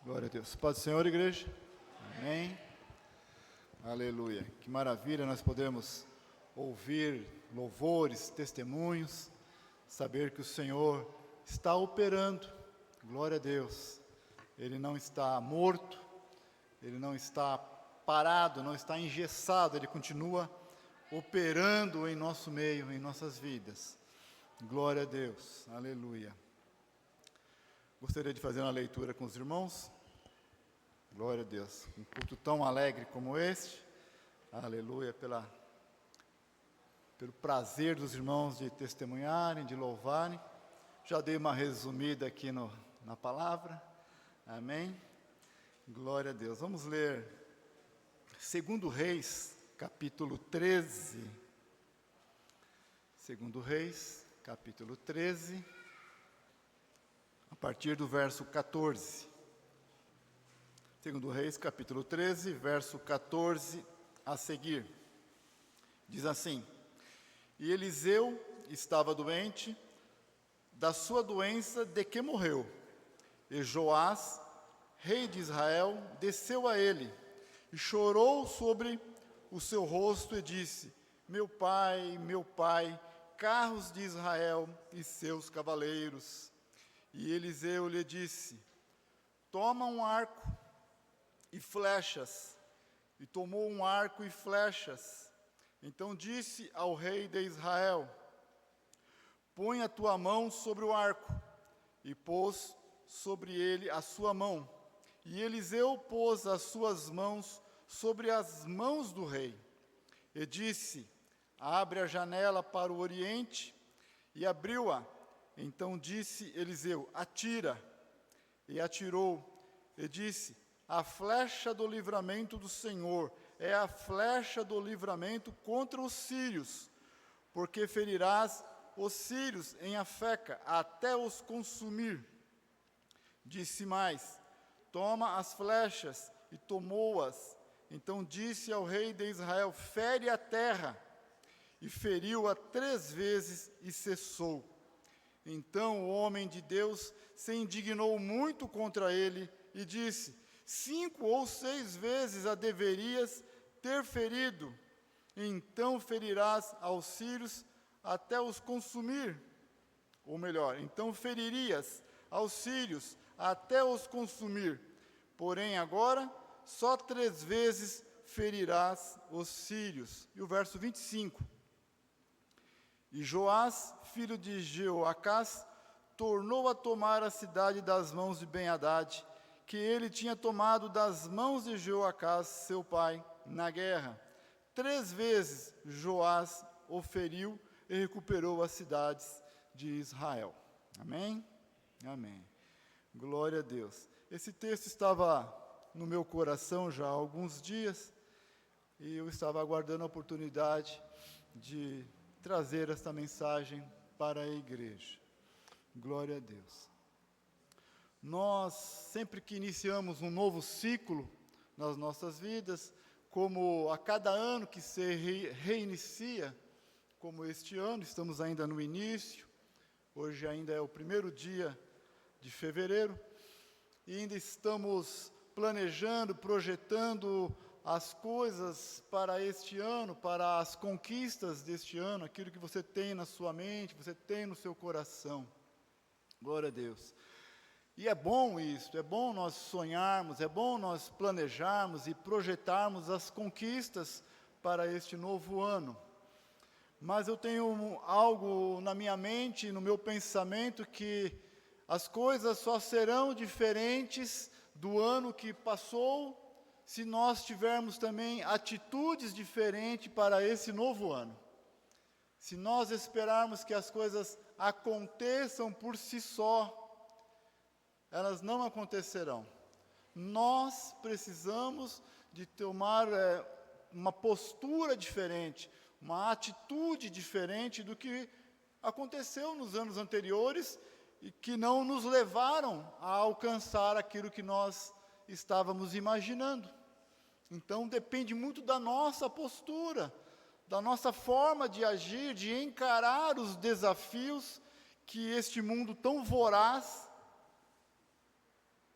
Glória a Deus. Paz do Senhor, igreja. Amém. Aleluia. Que maravilha nós podemos ouvir louvores, testemunhos, saber que o Senhor está operando. Glória a Deus. Ele não está morto, Ele não está parado, não está engessado, Ele continua operando em nosso meio, em nossas vidas. Glória a Deus. Aleluia. Gostaria de fazer uma leitura com os irmãos. Glória a Deus. Um culto tão alegre como este. Aleluia. Pelo prazer dos irmãos de testemunharem, de louvarem. Já dei uma resumida aqui na palavra. Amém. Glória a Deus. Vamos ler 2 Reis, capítulo 13. 2 Reis, capítulo 13. A partir do verso 14. 2 Reis, capítulo 13, verso 14 a seguir. Diz assim: E Eliseu estava doente, da sua doença de que morreu. E Joás, rei de Israel, desceu a ele, e chorou sobre o seu rosto, e disse: meu pai, carros de Israel e seus cavaleiros. E Eliseu lhe disse: toma um arco e flechas. E tomou um arco e flechas. Então disse ao rei de Israel: põe a tua mão sobre o arco. E pôs sobre ele a sua mão. E Eliseu pôs as suas mãos sobre as mãos do rei. E disse: abre a janela para o oriente. E abriu-a. Então disse Eliseu: atira. E atirou. E disse: a flecha do livramento do Senhor é a flecha do livramento contra os sírios, porque ferirás os sírios em Afeca, até os consumir. Disse mais: toma as flechas, e tomou-as. Então disse ao rei de Israel: fere a terra. E feriu-a 3 vezes e cessou. Então o homem de Deus se indignou muito contra ele e disse: 5 ou 6 vezes a deverias ter ferido. Então ferirás aos sírios até os consumir. Ou melhor, então feririas aos sírios até os consumir. Porém agora só 3 vezes ferirás os sírios. E o verso 25. E Joás, filho de Jeoacás, tornou a tomar a cidade das mãos de Ben-Hadad, que ele tinha tomado das mãos de Jeoacás, seu pai, na guerra. 3 vezes Joás o feriu e recuperou as cidades de Israel. Amém? Amém. Glória a Deus. Esse texto estava no meu coração já há alguns dias, e eu estava aguardando a oportunidade de trazer esta mensagem para a igreja. Glória a Deus. Nós, sempre que iniciamos um novo ciclo nas nossas vidas, como a cada ano que se reinicia, como este ano, estamos ainda no início, hoje ainda é o 1º dia de fevereiro, e ainda estamos planejando, projetando as coisas para este ano, para as conquistas deste ano, aquilo que você tem na sua mente, você tem no seu coração. Glória a Deus. E é bom isso, é bom nós sonharmos, é bom nós planejarmos e projetarmos as conquistas para este novo ano. Mas eu tenho algo na minha mente, no meu pensamento, que as coisas só serão diferentes do ano que passou, se nós tivermos também atitudes diferentes para esse novo ano. Se nós esperarmos que as coisas aconteçam por si só, elas não acontecerão. Nós precisamos de tomar uma postura diferente, uma atitude diferente do que aconteceu nos anos anteriores e que não nos levaram a alcançar aquilo que nós estávamos imaginando. Então depende muito da nossa postura, da nossa forma de agir, de encarar os desafios que este mundo tão voraz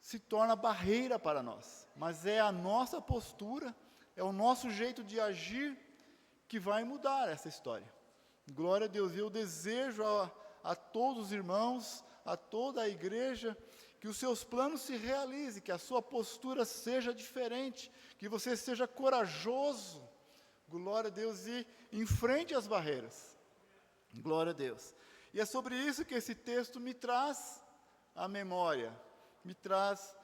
se torna barreira para nós, mas é a nossa postura, é o nosso jeito de agir que vai mudar essa história. Glória a Deus. Eu desejo a todos os irmãos, a toda a igreja, que os seus planos se realizem, que a sua postura seja diferente, que você seja corajoso, glória a Deus, e enfrente as barreiras, glória a Deus. E é sobre isso que esse texto me traz a memória, me traz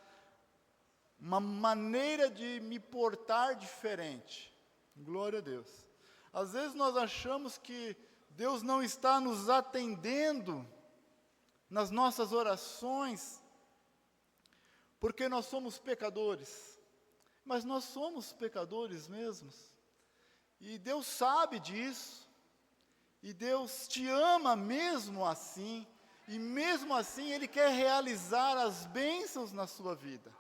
uma maneira de me portar diferente, glória a Deus. Às vezes nós achamos que Deus não está nos atendendo nas nossas orações, porque nós somos pecadores, mas nós somos pecadores mesmos, e Deus sabe disso, e Deus te ama mesmo assim, e mesmo assim Ele quer realizar as bênçãos na sua vida,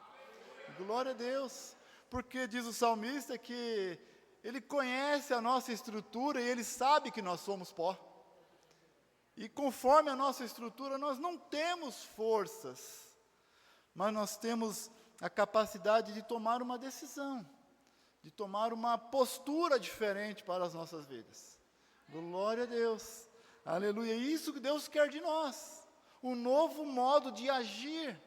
glória a Deus, porque diz o salmista que Ele conhece a nossa estrutura, e Ele sabe que nós somos pó, e conforme a nossa estrutura, nós não temos forças, mas nós temos a capacidade de tomar uma decisão, de tomar uma postura diferente para as nossas vidas. Glória a Deus, aleluia. Isso que Deus quer de nós, um novo modo de agir,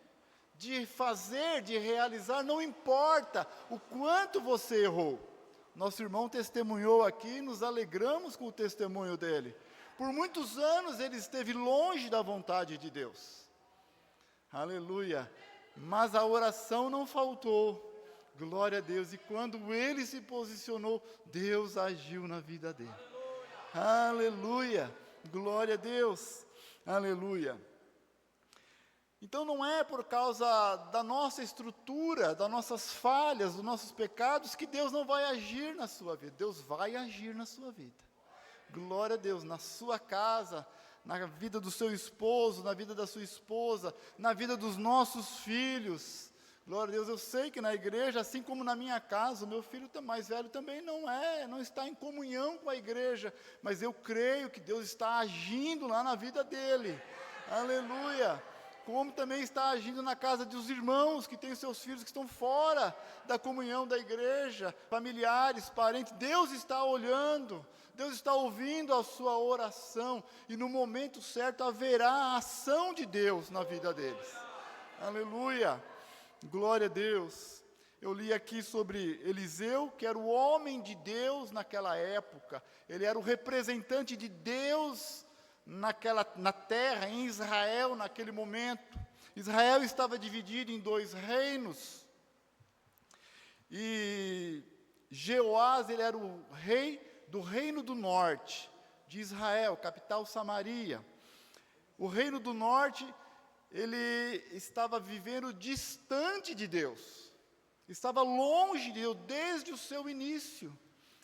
de fazer, de realizar, não importa o quanto você errou. Nosso irmão testemunhou aqui, nos alegramos com o testemunho dele. Por muitos anos ele esteve longe da vontade de Deus, aleluia. Mas a oração não faltou, glória a Deus, e quando ele se posicionou, Deus agiu na vida dele, aleluia, glória a Deus, aleluia. Então não é por causa da nossa estrutura, das nossas falhas, dos nossos pecados, que Deus não vai agir na sua vida. Deus vai agir na sua vida, glória a Deus, na sua casa, na vida do seu esposo, na vida da sua esposa, na vida dos nossos filhos, glória a Deus. Eu sei que na igreja, assim como na minha casa, o meu filho mais velho também não está em comunhão com a igreja, mas eu creio que Deus está agindo lá na vida dele, aleluia, como também está agindo na casa dos irmãos, que têm seus filhos que estão fora da comunhão da igreja, familiares, parentes. Deus está olhando, Deus está ouvindo a sua oração, e no momento certo haverá a ação de Deus na vida deles, aleluia, glória a Deus. Eu li aqui sobre Eliseu, que era o homem de Deus naquela época, ele era o representante de Deus na terra, em Israel, naquele momento. Israel estava dividido em 2 reinos, e Jeoás, ele era o rei do reino do norte, de Israel, capital Samaria. O reino do norte, ele estava vivendo distante de Deus, estava longe de Deus desde o seu início,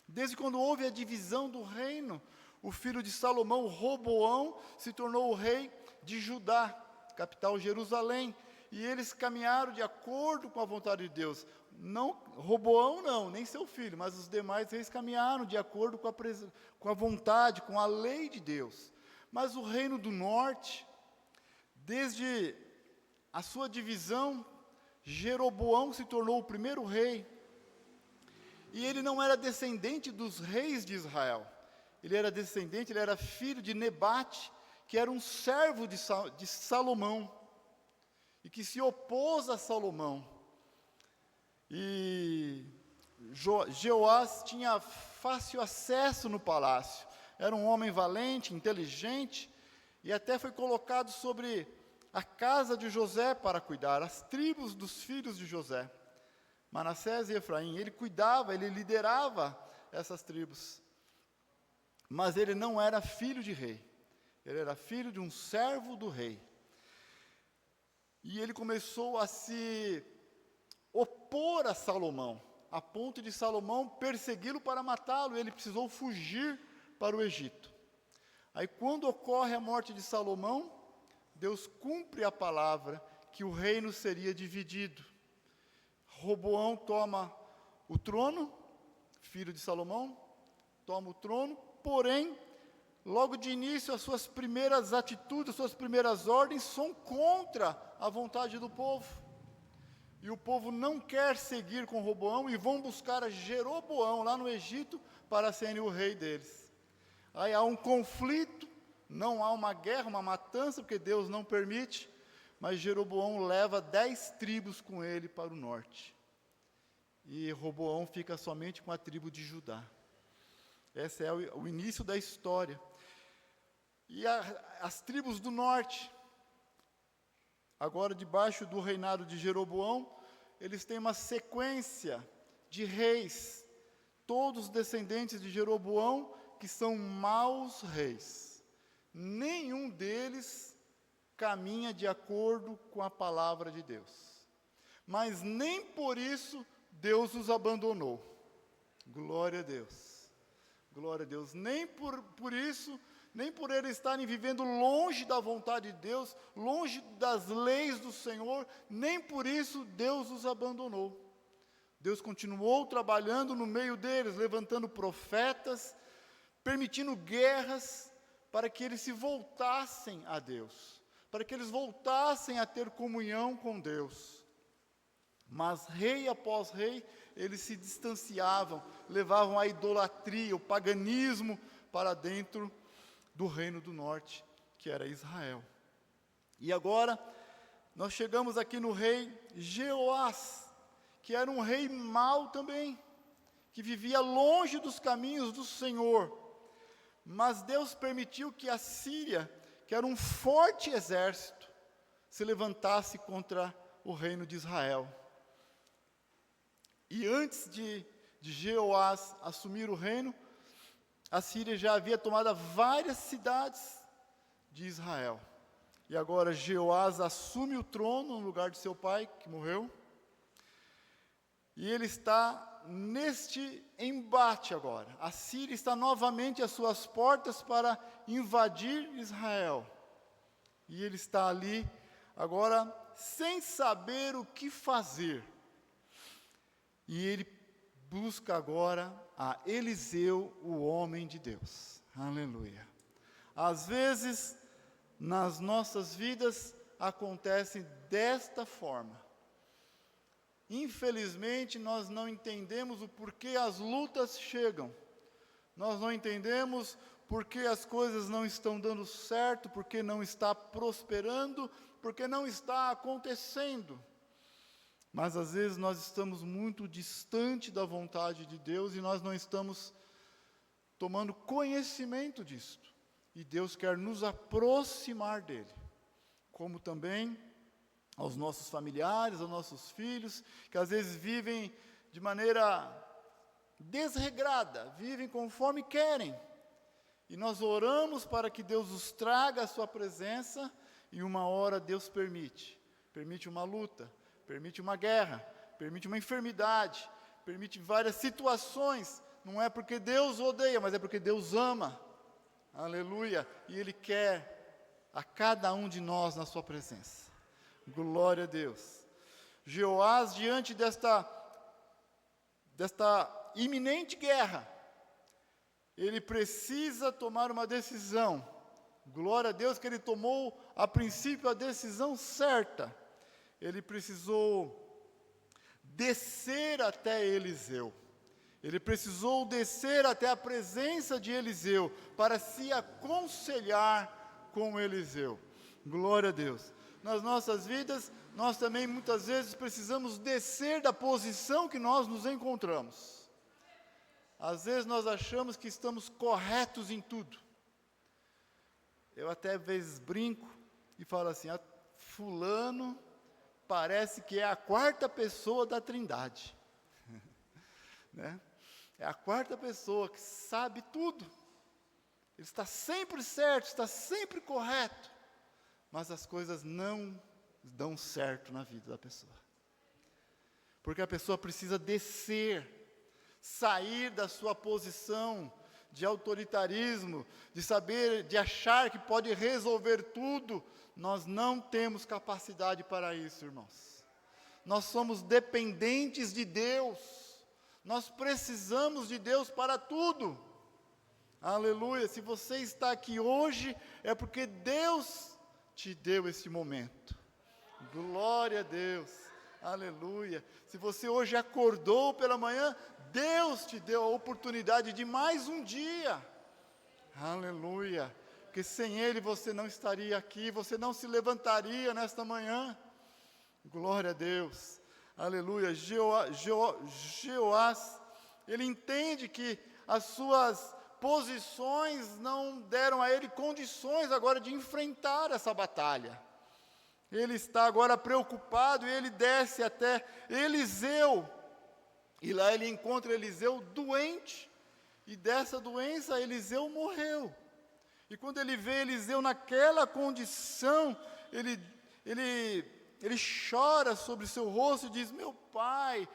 desde quando houve a divisão do reino. O filho de Salomão, Roboão, se tornou o rei de Judá, capital Jerusalém, e eles caminharam de acordo com a vontade de Deus. Não, Roboão não, nem seu filho, mas os demais reis caminharam de acordo com a vontade, com a lei de Deus. Mas o reino do norte, desde a sua divisão, Jeroboão se tornou o primeiro rei, e ele não era descendente dos reis de Israel, ele era filho de Nebate, que era um servo de Salomão, e que se opôs a Salomão. E Jeoás tinha fácil acesso no palácio, era um homem valente, inteligente, e até foi colocado sobre a casa de José para cuidar, as tribos dos filhos de José, Manassés e Efraim. Ele cuidava, ele liderava essas tribos, mas ele não era filho de rei, ele era filho de um servo do rei. E ele começou a se opor a Salomão, a ponto de Salomão persegui-lo para matá-lo, e ele precisou fugir para o Egito. Aí quando ocorre a morte de Salomão, Deus cumpre a palavra que o reino seria dividido. Roboão toma o trono, filho de Salomão, toma o trono, porém, logo de início, as suas primeiras atitudes, as suas primeiras ordens são contra a vontade do povo. e o povo não quer seguir com Roboão e vão buscar a Jeroboão lá no Egito para ser o rei deles. Aí há um conflito, não há uma guerra, uma matança, porque Deus não permite, mas Jeroboão leva 10 tribos com ele para o norte. E Roboão fica somente com a tribo de Judá. Esse é o início da história. E as tribos do norte, agora debaixo do reinado de Jeroboão, eles têm uma sequência de reis, todos descendentes de Jeroboão, que são maus reis. Nenhum deles caminha de acordo com a palavra de Deus. Mas nem por isso Deus os abandonou. Glória a Deus. Glória a Deus. Nem por isso, nem por eles estarem vivendo longe da vontade de Deus, longe das leis do Senhor, nem por isso Deus os abandonou. Deus continuou trabalhando no meio deles, levantando profetas, permitindo guerras, para que eles se voltassem a Deus, para que eles voltassem a ter comunhão com Deus. Mas rei após rei, eles se distanciavam, levavam a idolatria, o paganismo para dentro do reino do norte, que era Israel. E agora, nós chegamos aqui no rei Jeoás, que era um rei mau também, que vivia longe dos caminhos do Senhor. Mas Deus permitiu que a Síria, que era um forte exército, se levantasse contra o reino de Israel. E antes de Jeoás assumir o reino, a Síria já havia tomado várias cidades de Israel. E agora Jeoás assume o trono no lugar de seu pai, que morreu. E ele está neste embate agora. A Síria está novamente às suas portas para invadir Israel. E ele está ali agora sem saber o que fazer. E ele busca agora a Eliseu, o homem de Deus. Aleluia. Às vezes, nas nossas vidas, acontecem desta forma. Infelizmente, nós não entendemos o porquê as lutas chegam. Nós não entendemos porque as coisas não estão dando certo, porque não está prosperando, porque não está acontecendo. Mas às vezes nós estamos muito distante da vontade de Deus e nós não estamos tomando conhecimento disto. E Deus quer nos aproximar dele, como também aos nossos familiares, aos nossos filhos, que às vezes vivem de maneira desregrada, vivem conforme querem. E nós oramos para que Deus os traga à sua presença, e uma hora Deus permite uma luta, permite uma guerra, permite uma enfermidade, permite várias situações. Não é porque Deus odeia, mas é porque Deus ama. Aleluia. E Ele quer a cada um de nós na sua presença. Glória a Deus. Jeoás, diante desta iminente guerra, ele precisa tomar uma decisão. Glória a Deus que ele tomou, a princípio, a decisão certa. Ele precisou descer até Eliseu. Ele precisou descer até a presença de Eliseu para se aconselhar com Eliseu. Glória a Deus. Nas nossas vidas, nós também muitas vezes precisamos descer da posição que nós nos encontramos. Às vezes nós achamos que estamos corretos em tudo. Eu até às vezes brinco e falo assim, fulano parece que é a quarta pessoa da Trindade. Né? É a quarta pessoa que sabe tudo. Ele está sempre certo, está sempre correto. Mas as coisas não dão certo na vida da pessoa. Porque a pessoa precisa descer, sair da sua posição de autoritarismo, de achar que pode resolver tudo. Nós não temos capacidade para isso, irmãos. Nós somos dependentes de Deus. Nós precisamos de Deus para tudo. Aleluia. Se você está aqui hoje, é porque Deus te deu esse momento. Glória a Deus. Aleluia. Se você hoje acordou pela manhã, Deus te deu a oportunidade de mais um dia. Aleluia. Porque sem Ele você não estaria aqui, você não se levantaria nesta manhã. Glória a Deus. Aleluia. Jeoás, ele entende que as suas posições não deram a ele condições agora de enfrentar essa batalha. Ele está agora preocupado e ele desce até Eliseu. E lá ele encontra Eliseu doente. E dessa doença Eliseu morreu. E quando ele vê Eliseu naquela condição, ele chora sobre seu rosto e diz: meu pai,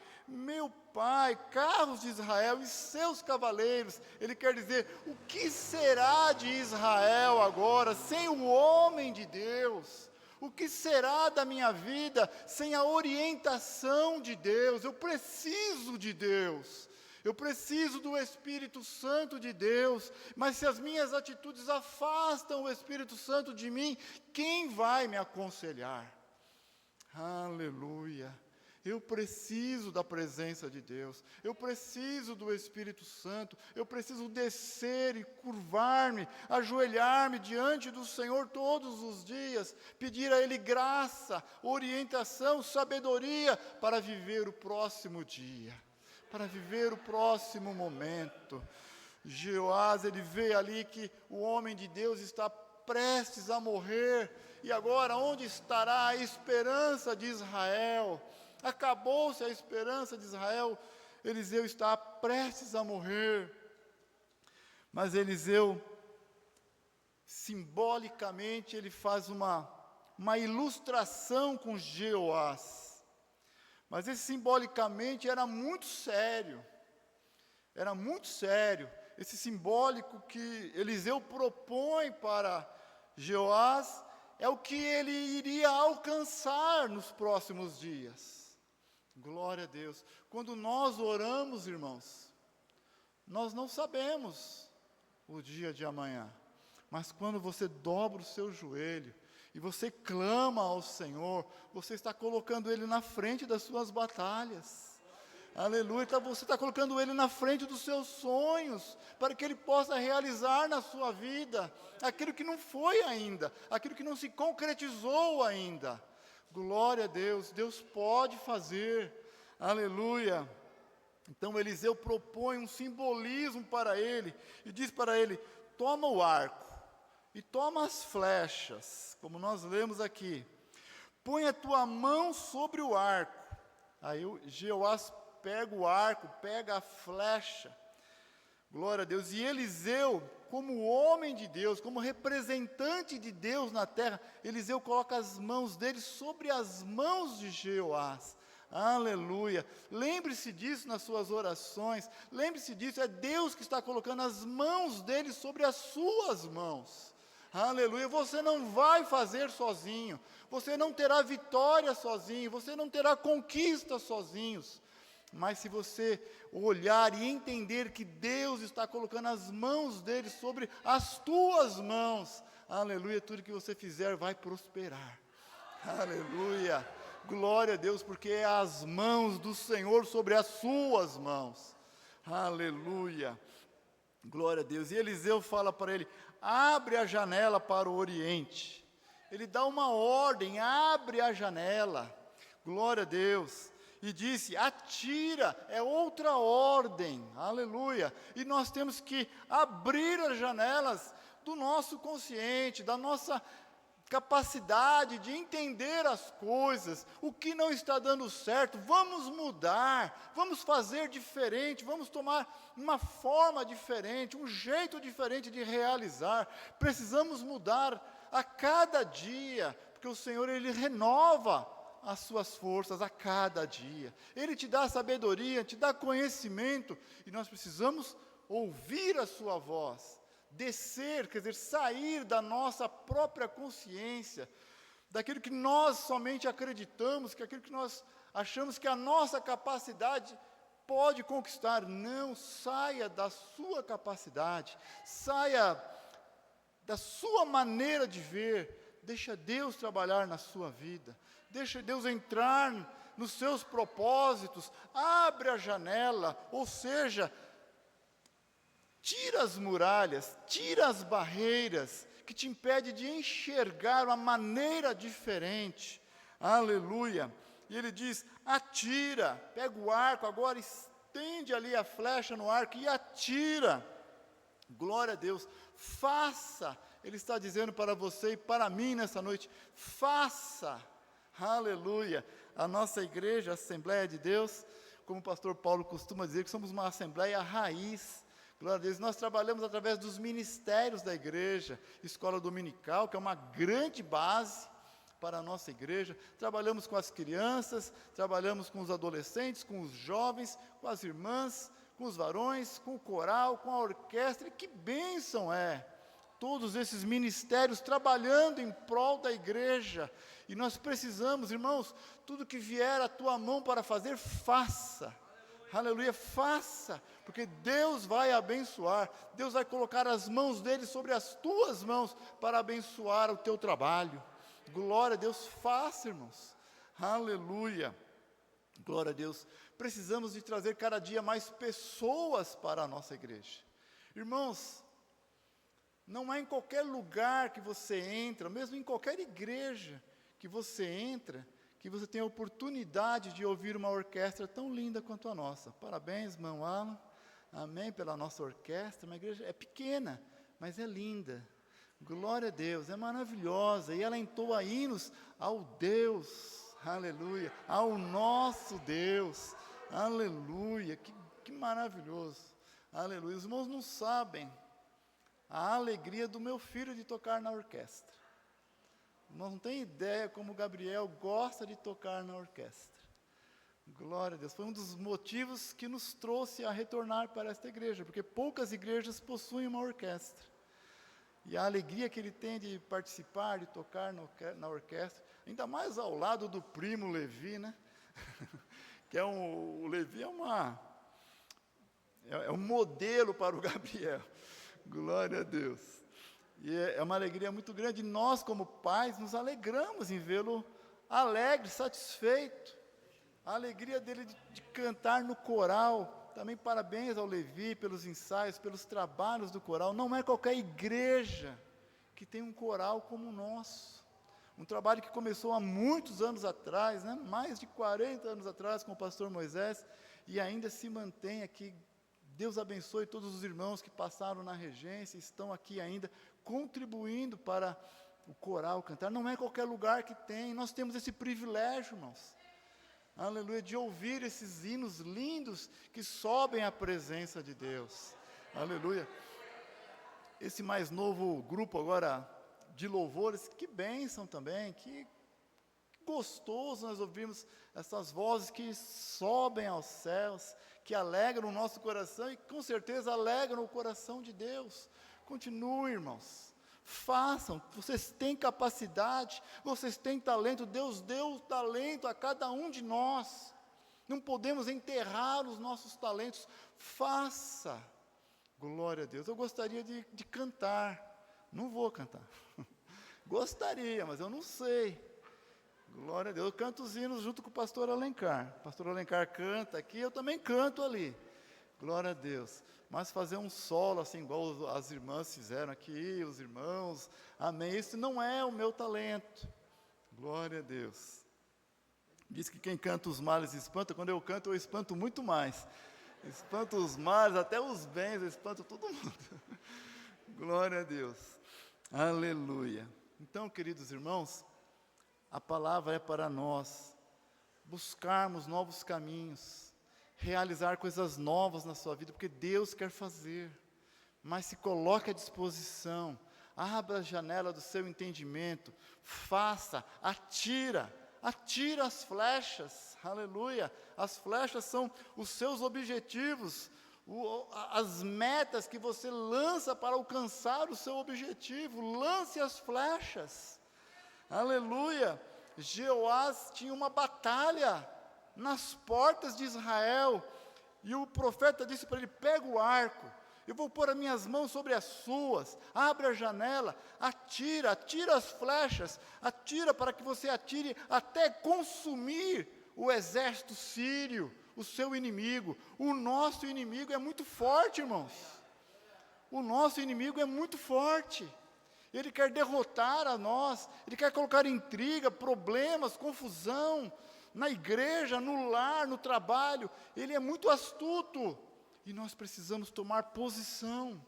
carros de Israel e seus cavaleiros. Ele quer dizer, o que será de Israel agora, sem o homem de Deus? O que será da minha vida sem a orientação de Deus? Eu preciso de Deus. Eu preciso do Espírito Santo de Deus, mas se as minhas atitudes afastam o Espírito Santo de mim, quem vai me aconselhar? Aleluia. Eu preciso da presença de Deus, eu preciso do Espírito Santo, eu preciso descer e curvar-me, ajoelhar-me diante do Senhor todos os dias, pedir a Ele graça, orientação, sabedoria para viver o próximo dia, para viver o próximo momento. Jeoás, ele vê ali que o homem de Deus está prestes a morrer, e agora onde estará a esperança de Israel? Acabou-se a esperança de Israel, Eliseu está prestes a morrer. Mas Eliseu, simbolicamente, ele faz uma ilustração com Jeoás. Mas esse simbolicamente era muito sério. Era muito sério. Esse simbólico que Eliseu propõe para Jeoás é o que ele iria alcançar nos próximos dias. Glória a Deus. Quando nós oramos, irmãos, nós não sabemos o dia de amanhã. Mas quando você dobra o seu joelho e você clama ao Senhor, você está colocando Ele na frente das suas batalhas. Aleluia. Então você está colocando Ele na frente dos seus sonhos, para que Ele possa realizar na sua vida aquilo que não foi ainda, aquilo que não se concretizou ainda. Glória a Deus, Deus pode fazer, aleluia. Então Eliseu propõe um simbolismo para ele, e diz para ele: toma o arco, e toma as flechas, como nós lemos aqui, põe a tua mão sobre o arco. Aí Jeoás pega o arco, pega a flecha, glória a Deus, e Eliseu, como homem de Deus, como representante de Deus na terra, Eliseu coloca as mãos dele sobre as mãos de Jeoás. Aleluia. Lembre-se disso nas suas orações, lembre-se disso, é Deus que está colocando as mãos dele sobre as suas mãos. Aleluia. Você não vai fazer sozinho, você não terá vitória sozinho, você não terá conquista sozinhos. Mas se você olhar e entender que Deus está colocando as mãos dele sobre as tuas mãos, aleluia, tudo que você fizer vai prosperar. Aleluia, glória a Deus, porque é as mãos do Senhor sobre as suas mãos. Aleluia, glória a Deus. E Eliseu fala para ele: abre a janela para o oriente. Ele dá uma ordem: abre a janela, glória a Deus. E disse: atira, é outra ordem, aleluia. E nós temos que abrir as janelas do nosso consciente, da nossa capacidade de entender as coisas, o que não está dando certo, vamos mudar, vamos fazer diferente, vamos tomar uma forma diferente, um jeito diferente de realizar. Precisamos mudar a cada dia, porque o Senhor, Ele renova as suas forças a cada dia. Ele te dá sabedoria, te dá conhecimento, e nós precisamos ouvir a sua voz, descer, quer dizer, sair da nossa própria consciência, daquilo que nós somente acreditamos, que aquilo que nós achamos que a nossa capacidade pode conquistar. Não, saia da sua capacidade, saia da sua maneira de ver, deixa Deus trabalhar na sua vida. Deixa Deus entrar nos seus propósitos, abre a janela, ou seja, tira as muralhas, tira as barreiras que te impedem de enxergar uma maneira diferente. Aleluia. E ele diz, atira, pega o arco, agora estende ali a flecha no arco e atira. Glória a Deus, faça, ele está dizendo para você e para mim nessa noite, faça, aleluia. A nossa igreja, a Assembleia de Deus, como o pastor Paulo costuma dizer, que somos uma Assembleia raiz. Glória a Deus, nós trabalhamos através dos ministérios da igreja, escola dominical, que é uma grande base para a nossa igreja, trabalhamos com as crianças, trabalhamos com os adolescentes, com os jovens, com as irmãs, com os varões, com o coral, com a orquestra, e que bênção é, todos esses ministérios trabalhando em prol da igreja, e nós precisamos, irmãos, tudo que vier à tua mão para fazer, faça, aleluia, faça, porque Deus vai abençoar, Deus vai colocar as mãos dele sobre as tuas mãos, para abençoar o teu trabalho. Glória a Deus, faça, irmãos, aleluia, glória a Deus. Precisamos de trazer cada dia mais pessoas para a nossa igreja. Irmãos, não é em qualquer lugar que você entra, mesmo em qualquer igreja que você entra, que você tem a oportunidade de ouvir uma orquestra tão linda quanto a nossa. Parabéns, irmão Alan, amém, pela nossa orquestra. Uma igreja é pequena, mas é linda. Glória a Deus, é maravilhosa, e ela entoa hinos ao Deus, aleluia, ao nosso Deus, aleluia, que maravilhoso, aleluia. Os irmãos não sabem a alegria do meu filho de tocar na orquestra, os irmãos não têm ideia como o Gabriel gosta de tocar na orquestra. Glória a Deus, foi um dos motivos que nos trouxe a retornar para esta igreja, porque poucas igrejas possuem uma orquestra. E a alegria que ele tem de participar, de tocar na orquestra, ainda mais ao lado do primo Levi, né? Que o Levi é um modelo para o Gabriel. Glória a Deus. E é uma alegria muito grande. Nós, como pais, nos alegramos em vê-lo alegre, satisfeito. A alegria dele de cantar no coral. Também parabéns ao Levi pelos ensaios, pelos trabalhos do coral. Não é qualquer igreja que tem um coral como o nosso. Um trabalho que começou há muitos anos atrás, né? Mais de 40 anos atrás, com o pastor Moisés, e ainda se mantém aqui. Deus abençoe todos os irmãos que passaram na regência, estão aqui ainda, contribuindo para o coral cantar. Não é qualquer lugar que tem, nós temos esse privilégio, irmãos. Aleluia, de ouvir esses hinos lindos que sobem à presença de Deus. Aleluia. Esse mais novo grupo agora de louvores, que bênção também, que gostoso nós ouvimos essas vozes que sobem aos céus, que alegram o nosso coração e com certeza alegram o coração de Deus. Continue, irmãos. Façam, vocês têm capacidade, vocês têm talento, Deus deu talento a cada um de nós, não podemos enterrar os nossos talentos, faça, glória a Deus. Eu gostaria de cantar, não vou cantar, gostaria, mas eu não sei, glória a Deus. Eu canto os hinos junto com o pastor Alencar canta aqui, eu também canto ali, glória a Deus. Mas fazer um solo assim, igual as irmãs fizeram aqui, os irmãos, amém, isso não é o meu talento, glória a Deus. Diz que quem canta os males espanta, quando eu canto eu espanto muito mais, espanto os males, até os bens, eu espanto todo mundo, glória a Deus, aleluia. Então, queridos irmãos, a palavra é para nós buscarmos novos caminhos, realizar coisas novas na sua vida, porque Deus quer fazer, mas se coloque à disposição, abra a janela do seu entendimento, faça, atira as flechas, aleluia, as flechas são os seus objetivos, as metas que você lança para alcançar o seu objetivo, lance as flechas, aleluia. Jeoás tinha uma batalha nas portas de Israel, e o profeta disse para ele, pega o arco, eu vou pôr as minhas mãos sobre as suas, abre a janela, atira as flechas, atira para que você atire até consumir o exército sírio, o seu inimigo. O nosso inimigo é muito forte, irmãos. O nosso inimigo é muito forte. Ele quer derrotar a nós, ele quer colocar intriga, problemas, confusão, na igreja, no lar, no trabalho. Ele é muito astuto. E nós precisamos tomar posição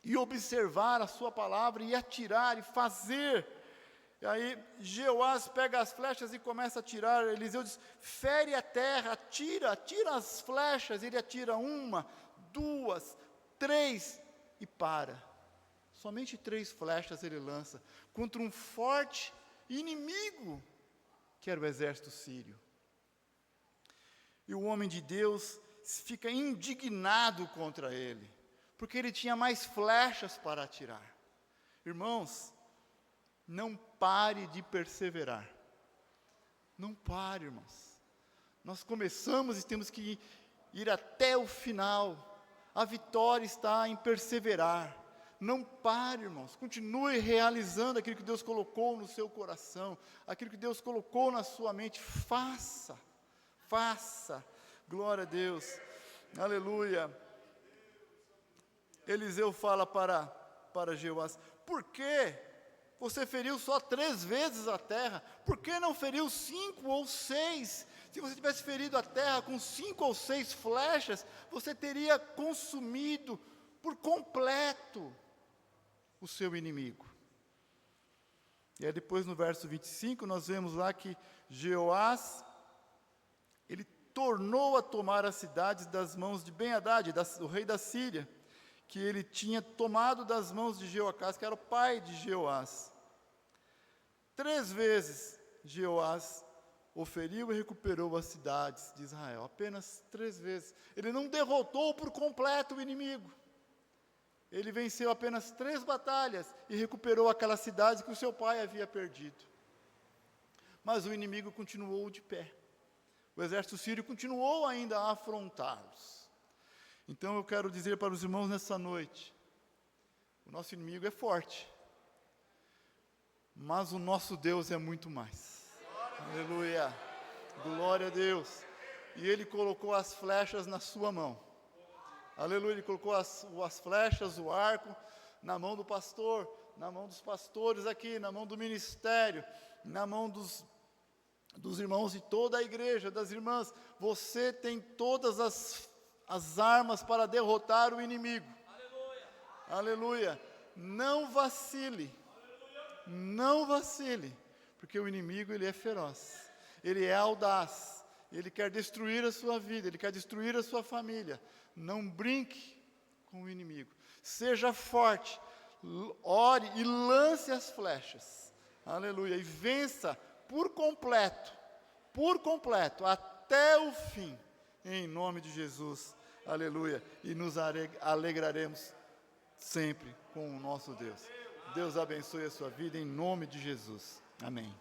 e observar a sua palavra e atirar e fazer. E aí Jeoás pega as flechas e começa a atirar. Eliseu diz: fere a terra, atira as flechas. Ele atira 1, 2, 3 e para. Somente 3 flechas ele lança contra um forte inimigo, que era o exército sírio. E o homem de Deus fica indignado contra ele, porque ele tinha mais flechas para atirar. Irmãos, não pare de perseverar. Não pare, irmãos. Nós começamos e temos que ir até o final. A vitória está em perseverar. Não pare, irmãos. Continue realizando aquilo que Deus colocou no seu coração, aquilo que Deus colocou na sua mente. Faça. Glória a Deus. Aleluia. Eliseu fala para Jeoás: por que você feriu só 3 vezes a terra? Por que não feriu 5 ou 6? Se você tivesse ferido a terra com 5 ou 6 flechas, você teria consumido por completo o seu inimigo. E aí depois no verso 25, nós vemos lá que Jeoás, ele tornou a tomar as cidades das mãos de Ben-Hadad, o rei da Síria, que ele tinha tomado das mãos de Jeoacás, que era o pai de Jeoás. 3 vezes Jeoás o feriu e recuperou as cidades de Israel, apenas 3 vezes. Ele não derrotou por completo o inimigo. Ele venceu apenas 3 batalhas e recuperou aquelas cidades que o seu pai havia perdido. Mas o inimigo continuou de pé. O exército sírio continuou ainda a afrontá-los. Então eu quero dizer para os irmãos nessa noite: o nosso inimigo é forte, mas o nosso Deus é muito mais. Aleluia, glória a Deus. E Ele colocou as flechas na sua mão. Aleluia, Ele colocou as flechas, o arco, na mão do pastor, na mão dos pastores aqui, na mão do ministério, na mão dos irmãos de toda a igreja, das irmãs. Você tem todas as armas para derrotar o inimigo. Aleluia. Não vacile. Não vacile. Porque o inimigo, ele é feroz. Ele é audaz. Ele quer destruir a sua vida. Ele quer destruir a sua família. Não brinque com o inimigo. Seja forte. Ore e lance as flechas. Aleluia. E vença por completo, até o fim, em nome de Jesus, aleluia, e nos alegraremos sempre com o nosso Deus. Deus abençoe a sua vida, em nome de Jesus, amém.